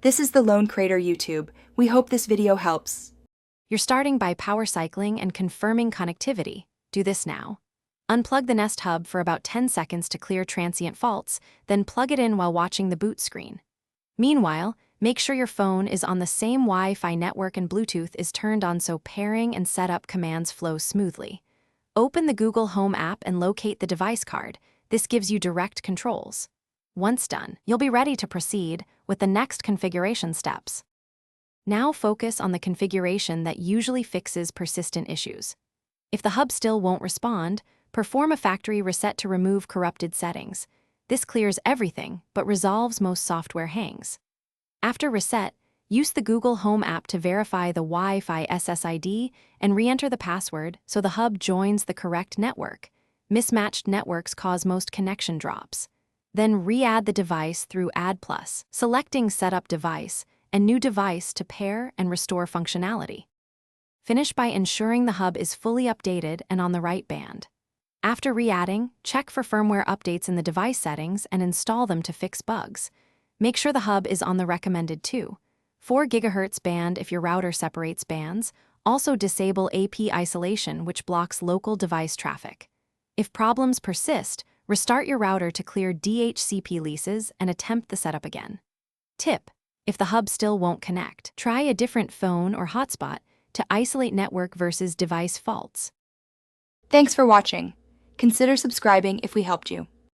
This is the Lone Crater YouTube. We hope this video helps. You're starting by power cycling and confirming connectivity. Do this now. Unplug the Nest Hub for about 10 seconds to clear transient faults, then plug it in while watching the boot screen. Meanwhile, make sure your phone is on the same Wi-Fi network and Bluetooth is turned on so pairing and setup commands flow smoothly. Open the Google Home app and locate the device card. This gives you direct controls. Once done, you'll be ready to proceed with the next configuration steps. Now focus on the configuration that usually fixes persistent issues. If the hub still won't respond, perform a factory reset to remove corrupted settings. This clears everything but resolves most software hangs. After reset, use the Google Home app to verify the Wi-Fi SSID and re-enter the password so the hub joins the correct network. Mismatched networks cause most connection drops. Then re-add the device through Add Plus, selecting Setup Device and New Device to pair and restore functionality. Finish by ensuring the hub is fully updated and on the right band. After re-adding, check for firmware updates in the device settings and install them to fix bugs. Make sure the hub is on the recommended 4 GHz band if your router separates bands. Also disable AP isolation, which blocks local device traffic. If problems persist, restart your router to clear DHCP leases and attempt the setup again. Tip: if the hub still won't connect, try a different phone or hotspot to isolate network versus device faults. Thanks for watching. Consider subscribing if we helped you.